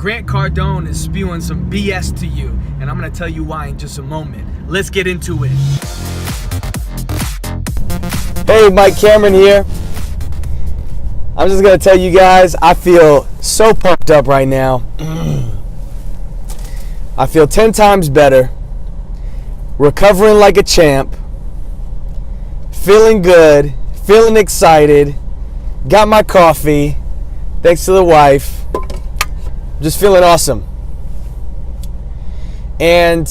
Grant Cardone is spewing some BS to you, and I'm going to tell you why in just a moment. Let's get into it. Hey, Mike Cameron here. I'm just going to tell you guys, I feel so pumped up right now. I feel 10 times better, recovering like a champ, feeling good, feeling excited, got my coffee, thanks to the wife, just feeling awesome. And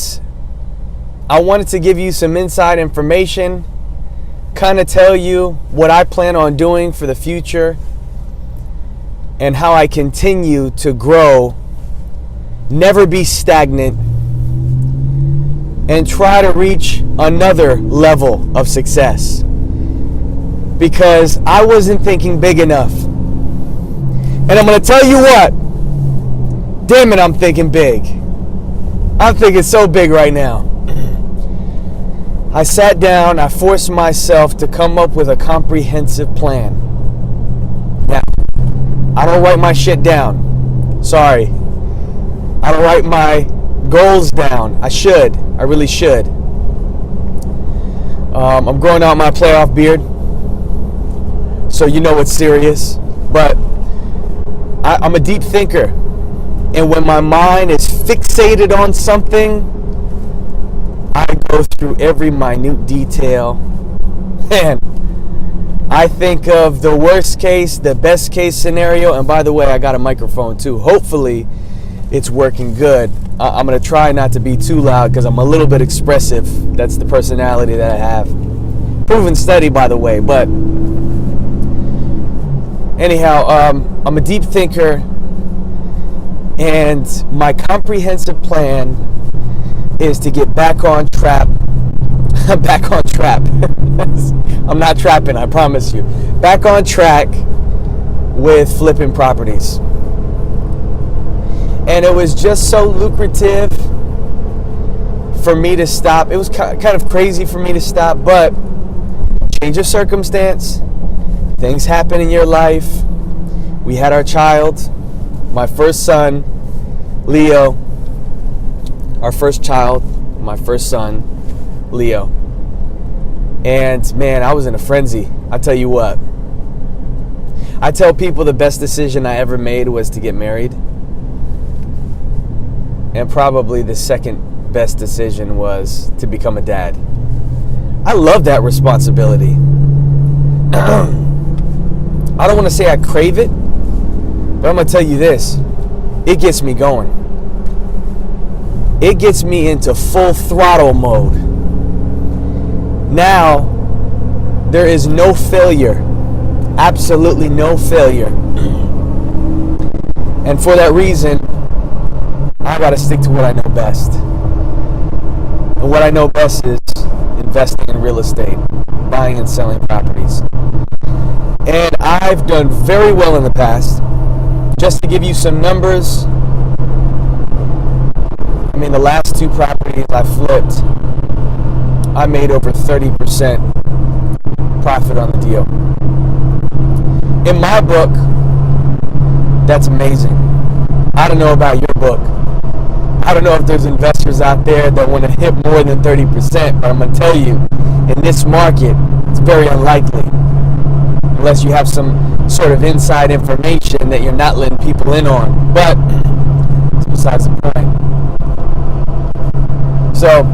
I wanted to give you some inside information, kind of tell you what I plan on doing for the future and how I continue to grow, never be stagnant, and try to reach another level of success. Because I wasn't thinking big enough. And I'm going to tell you what, damn it, I'm thinking big. I'm thinking so big right now. I sat down, I forced myself to come up with a comprehensive plan. Now, I don't write my shit down. Sorry. I don't write my goals down. I should. I really should. I'm growing out my playoff beard, so you know it's serious. But I'm a deep thinker. And when my mind is fixated on something, I go through every minute detail. And I think of the worst case, the best case scenario. And by the way, I got a microphone too. Hopefully it's working good. I'm going to try not to be too loud because I'm a little bit expressive. That's the personality that I have. Proven study, by the way. But anyhow, I'm a deep thinker. And my comprehensive plan is to get back on track. Back on track. I'm not trapping, I promise you. Back on track with flipping properties. And it was just so lucrative for me to stop. It was kind of crazy for me to stop, but change of circumstance. Things happen in your life. We had our child, my first son, Leo. Our first child, my first son, Leo. And man, I was in a frenzy. I tell you what. I tell people the best decision I ever made was to get married. And probably the second best decision was to become a dad. I love that responsibility. I don't want to say I crave it, but I'm going to tell you this. It gets me going. It gets me into full throttle mode. Now, there is no failure. Absolutely no failure. And for that reason, I got to stick to what I know best. And what I know best is investing in real estate, buying and selling properties. And I've done very well in the past. Just to give you some numbers, I mean, the last two properties I flipped, I made over 30% profit on the deal. In my book, that's amazing. I don't know about your book. I don't know if there's investors out there that want to hit more than 30%, but I'm going to tell you, in this market, it's very unlikely. Unless you have some sort of inside information that you're not letting people in on. But it's besides the point. So,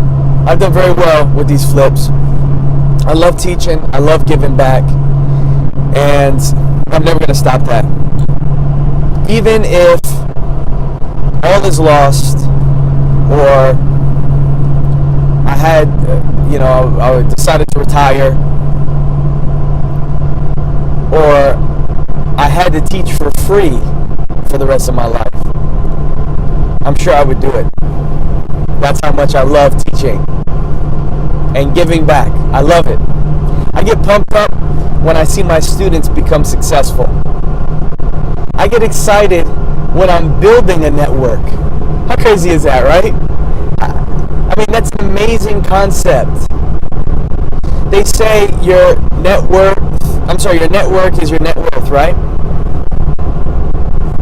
I've done very well with these flips. I love teaching. I love giving back. And I'm never going to stop that. Even if all is lost, or I had, I decided to retire, or I had to teach for free for the rest of my life, I'm sure I would do it. That's how much I love teaching and giving back. I love it. I get pumped up when I see my students become successful. I get excited when I'm building a network. How crazy is that, right? I mean, that's an amazing concept. They say your network is your net worth, right?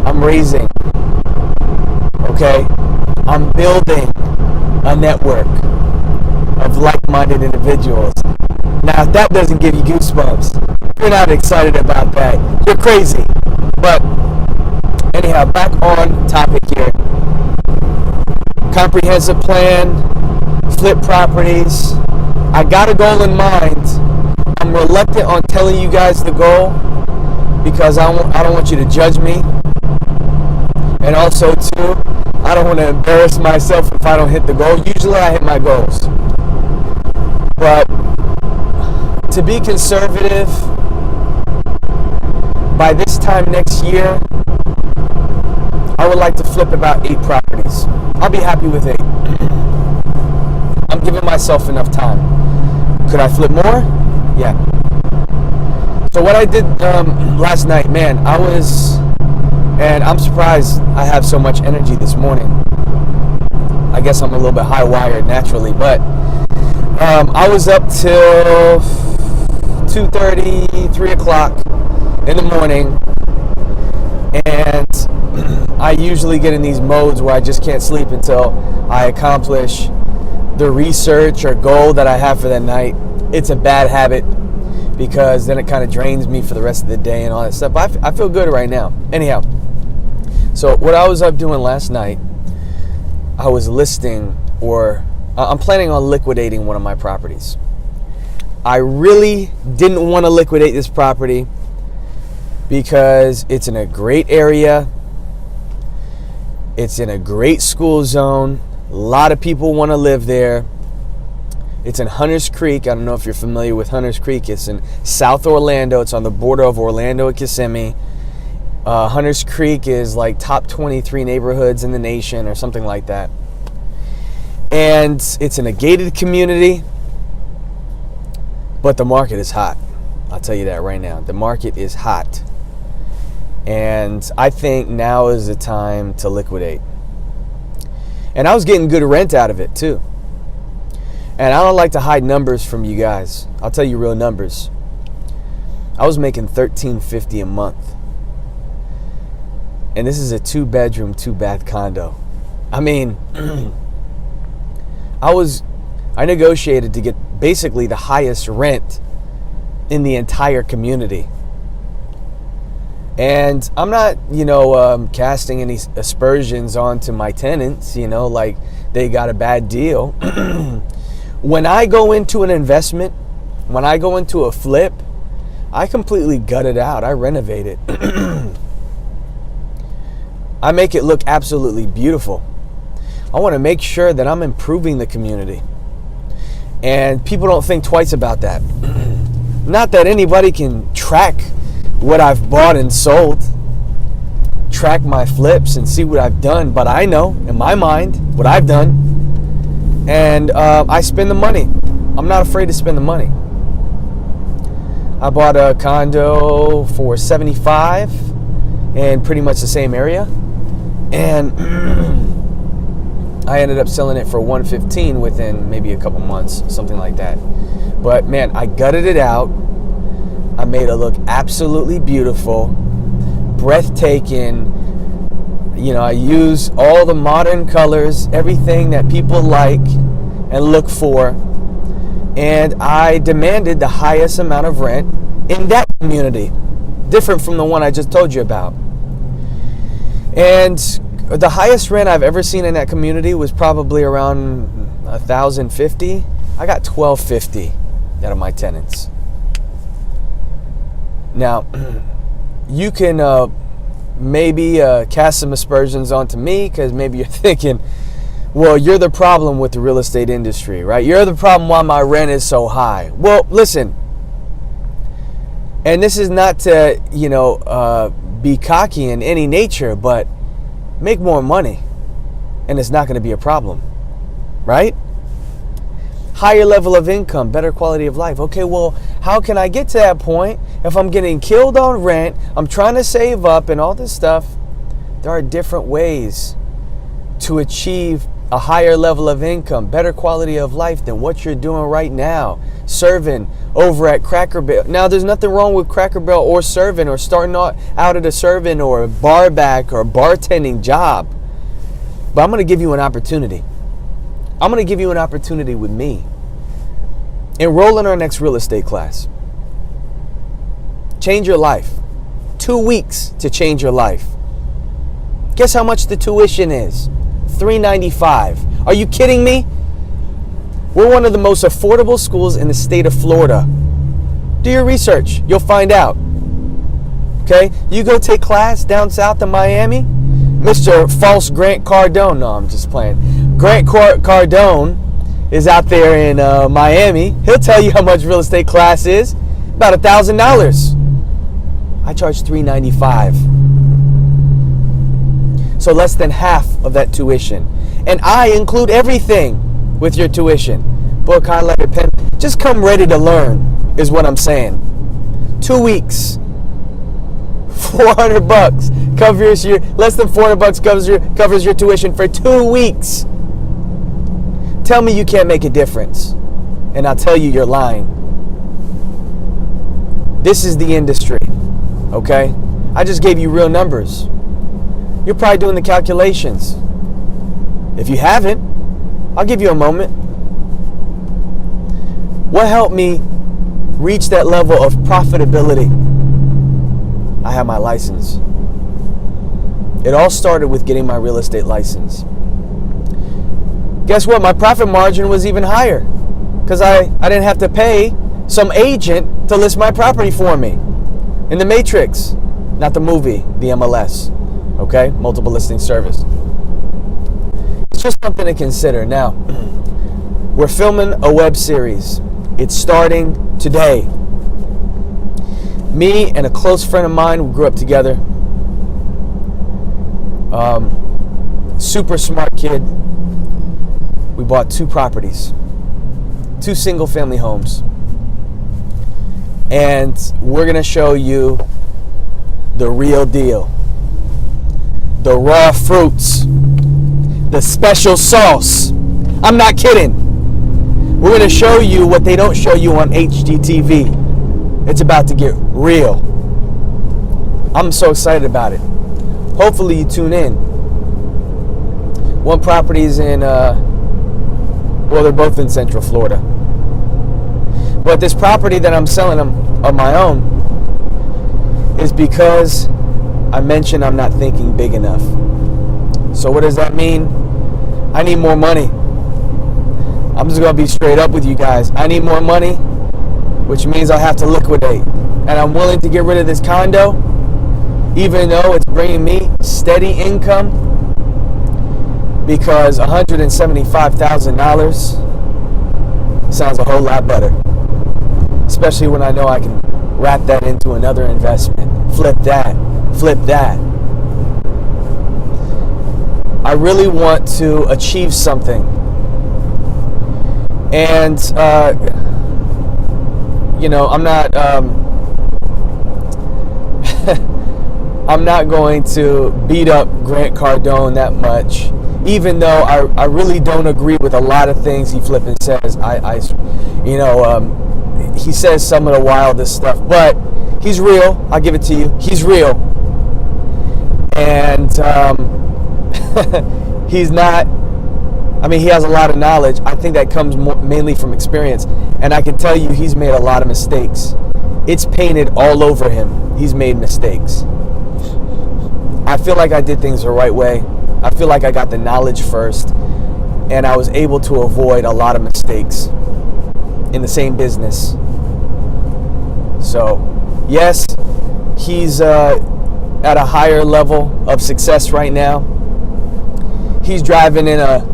I'm raising okay? I'm building a network of like-minded individuals. Now, if that doesn't give you goosebumps, if you're not excited about that, you're crazy. But anyhow, back on topic here. Comprehensive plan, flip properties. I got a goal in mind. I'm reluctant on telling you guys the goal because I don't want you to judge me. And also, too, I don't want to embarrass myself if I don't hit the goal. Usually I hit my goals. But to be conservative, by this time next year, I would like to flip about 8 properties. I'll be happy with 8. I'm giving myself enough time. Could I flip more? Yeah. So what I did last night, man, and I'm surprised I have so much energy this morning. I guess I'm a little bit high wired naturally, but I was up till 2:30, 3 o'clock in the morning, and I usually get in these modes where I just can't sleep until I accomplish the research or goal that I have for that night. It's a bad habit because then it kind of drains me for the rest of the day and all that stuff. But I feel good right now. Anyhow, so what I was up doing last night, I was I'm planning on liquidating one of my properties. I really didn't want to liquidate this property because it's in a great area. It's in a great school zone. A lot of people want to live there. It's in Hunters Creek. I don't know if you're familiar with Hunters Creek. It's in South Orlando. It's on the border of Orlando and Kissimmee. Hunters Creek is like top 23 neighborhoods in the nation or something like that. And it's in a gated community. But the market is hot. I'll tell you that right now. The market is hot. And I think now is the time to liquidate. And I was getting good rent out of it too. And I don't like to hide numbers from you guys. I'll tell you real numbers. I was making $1,350 a month. And this is a 2-bedroom, 2-bath condo. I mean, I negotiated to get basically the highest rent in the entire community. And I'm not, casting any aspersions onto my tenants, like they got a bad deal. When I go into an investment, when I go into a flip, I completely gut it out. I renovate it. I make it look absolutely beautiful. I want to make sure that I'm improving the community. And people don't think twice about that. Not that anybody can track what I've bought and sold, track my flips and see what I've done, but I know in my mind what I've done. And I spend the money. I'm not afraid to spend the money. I bought a condo for $75 in pretty much the same area, and I ended up selling it for $115 within maybe a couple months, something like that. But man, I gutted it out. I made it look absolutely beautiful, breathtaking. I use all the modern colors, everything that people like and look for. And I demanded the highest amount of rent in that community, different from the one I just told you about. And the highest rent I've ever seen in that community was probably around $1,050. I got $1,250 out of my tenants. Now, you can maybe cast some aspersions onto me because maybe you're thinking, well, you're the problem with the real estate industry, right? You're the problem why my rent is so high. Well, listen, and this is not to, be cocky in any nature, but make more money and it's not going to be a problem, right? Higher level of income, better quality of life. Okay, well, how can I get to that point if I'm getting killed on rent, I'm trying to save up and all this stuff? There are different ways to achieve a higher level of income, better quality of life than what you're doing right now, serving over at Cracker Barrel. Now, there's nothing wrong with Cracker Barrel or serving or starting out at a serving or a bar back or bartending job. But I'm going to give you an opportunity. I'm going to give you an opportunity with me. Enroll in our next real estate class. Change your life. 2 weeks to change your life. Guess how much the tuition is? $395. Are you kidding me? We're one of the most affordable schools in the state of Florida. Do your research. You'll find out. Okay? You go take class down south in Miami. Mr. False Grant Cardone. No, I'm just playing. Grant Cardone is out there in Miami. He'll tell you how much real estate class is. About $1,000. I charge $395. So less than half of that tuition. And I include everything with your tuition. Book, highlighter, pen. Just come ready to learn is what I'm saying. 2 weeks. $400 covers your, less than $400 covers your tuition for 2 weeks. Tell me you can't make a difference, and I'll tell you you're lying. This is the industry, okay? I just gave you real numbers. You're probably doing the calculations. If you haven't, I'll give you a moment. What helped me reach that level of profitability? I have my license. It all started with getting my real estate license. Guess what? My profit margin was even higher because I didn't have to pay some agent to list my property for me. In the Matrix, not the movie, the MLS. Okay? Multiple listing service. It's just something to consider. Now, we're filming a web series. It's starting today. Me and a close friend of mine, we grew up together. Super smart kid. We bought 2 properties, 2 single family homes. And we're going to show you the real deal. The raw fruits. The special sauce. I'm not kidding. We're going to show you what they don't show you on HGTV. It's about to get real. I'm so excited about it. Hopefully you tune in. One property is in, well, they're both in Central Florida. But this property that I'm selling of my own is because I mentioned I'm not thinking big enough. So what does that mean? I need more money. I'm just going to be straight up with you guys. I need more money, which means I'll have to liquidate. And I'm willing to get rid of this condo, even though it's bringing me steady income, because $175,000 sounds a whole lot better. Especially when I know I can wrap that into another investment. Flip that. Flip that. I really want to achieve something. And, you know, I'm not I'm not going to beat up Grant Cardone that much, even though I really don't agree with a lot of things he flipping says. He says some of the wildest stuff, but he's real. I'll give it to you. He's real. And he's not, I mean, he has a lot of knowledge. I think that comes mainly from experience. And I can tell you he's made a lot of mistakes. It's painted all over him. He's made mistakes. I feel like I did things the right way. I feel like I got the knowledge first. And I was able to avoid a lot of mistakes in the same business. So, yes, he's at a higher level of success right now. He's driving in a,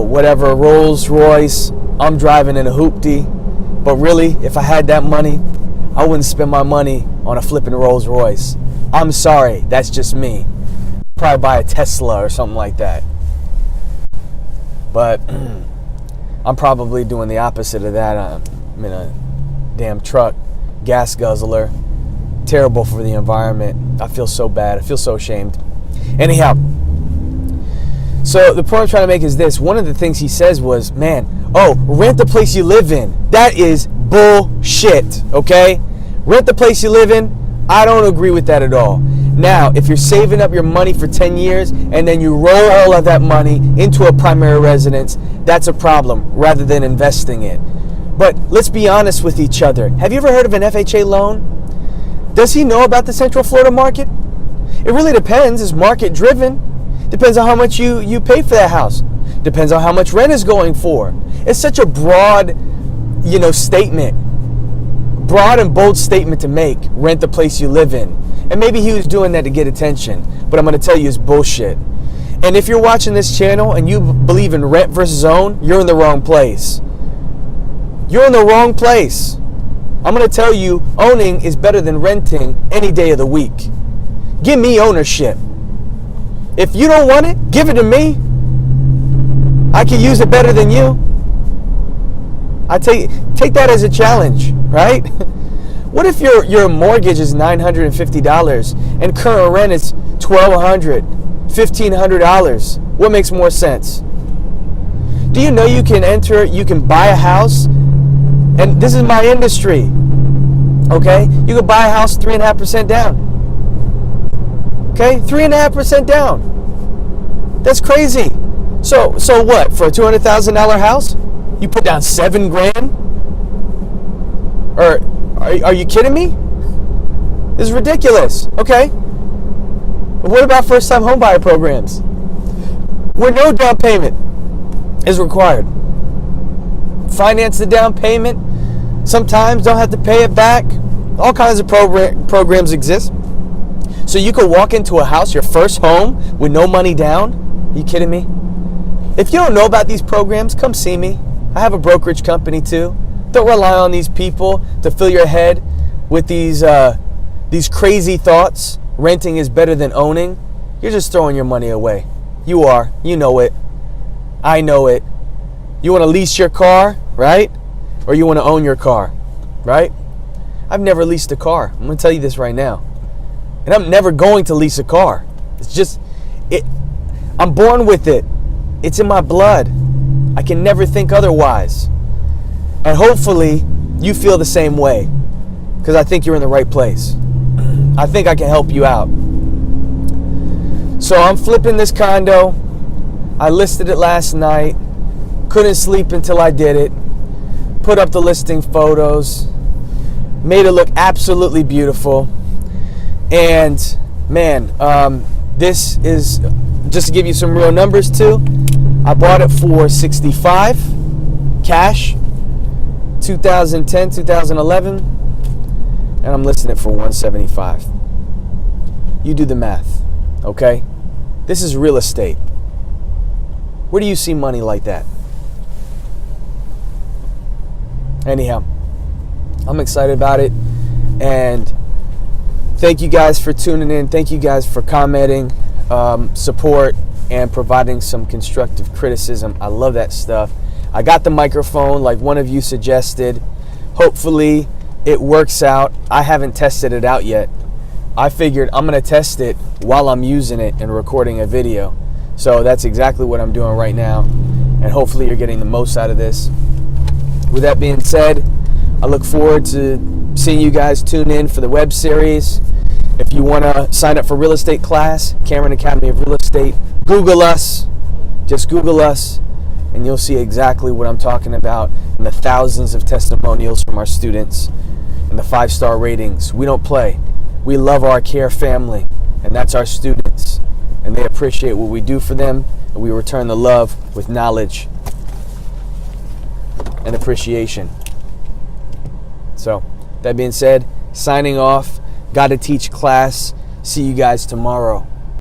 whatever, Rolls Royce. I'm driving in a hoopty. But really, if I had that money, I wouldn't spend my money on a flipping Rolls Royce. I'm sorry, that's just me. Probably buy a Tesla or something like that. But I'm probably doing the opposite of that. I'm in a damn truck, gas guzzler. Terrible for the environment. I feel so bad. I feel so ashamed. Anyhow, so the point I'm trying to make is this. One of the things he says was, rent the place you live in. That is bullshit, okay? Rent the place you live in. I don't agree with that at all. Now, if you're saving up your money for 10 years and then you roll all of that money into a primary residence, that's a problem rather than investing it. But let's be honest with each other. Have you ever heard of an FHA loan? Does he know about the Central Florida market? It really depends. It's market driven. Depends on how much you pay for that house. Depends on how much rent is going for. It's such a broad, statement. Broad and bold statement to make. Rent the place you live in. And maybe he was doing that to get attention. But I'm going to tell you it's bullshit. And if you're watching this channel and you believe in rent versus own, you're in the wrong place. You're in the wrong place. I'm going to tell you, owning is better than renting any day of the week. Give me ownership. If you don't want it, give it to me. I can use it better than you. I take that as a challenge, right? What if your mortgage is $950 and current rent is $1,200, $1,500? What makes more sense? Do you know you can buy a house, and this is my industry, okay? You can buy a house 3.5% down. Okay, 3.5% down. That's crazy. So what? For a $200,000 house, you put down $7,000? Or are you kidding me? This is ridiculous. Okay. But what about first-time homebuyer programs, where no down payment is required? Finance the down payment. Sometimes don't have to pay it back. All kinds of programs exist. So you could walk into a house, your first home, with no money down? Are you kidding me? If you don't know about these programs, come see me. I have a brokerage company too. Don't rely on these people to fill your head with these crazy thoughts. Renting is better than owning. You're just throwing your money away. You are. You know it. I know it. You want to lease your car, right? Or you want to own your car, right? I've never leased a car. I'm going to tell you this right now. And I'm never going to lease a car. It's just, I'm born with it. It's in my blood. I can never think otherwise. And hopefully you feel the same way, because I think you're in the right place. I think I can help you out. So I'm flipping this condo. I listed it last night. Couldn't sleep until I did it. Put up the listing photos. Made it look absolutely beautiful. And man, this is, just to give you some real numbers too, I bought it for $65 cash, 2010, 2011, and I'm listing it for $175. You do the math, okay? This is real estate. Where do you see money like that? Anyhow, I'm excited about it, and thank you guys for tuning in. Thank you guys for commenting, support, and providing some constructive criticism. I love that stuff. I got the microphone like one of you suggested. Hopefully it works out. I haven't tested it out yet. I figured I'm going to test it while I'm using it and recording a video. So that's exactly what I'm doing right now. And hopefully you're getting the most out of this. With that being said, I look forward to seeing you guys tune in for the web series. If you want to sign up for real estate class, Cameron Academy of Real Estate, Google us. Just Google us, and you'll see exactly what I'm talking about, and the thousands of testimonials from our students and the 5-star ratings. We don't play. We love our care family, and that's our students. And they appreciate what we do for them, and we return the love with knowledge and appreciation. So, that being said, signing off. Got to teach class. See you guys tomorrow.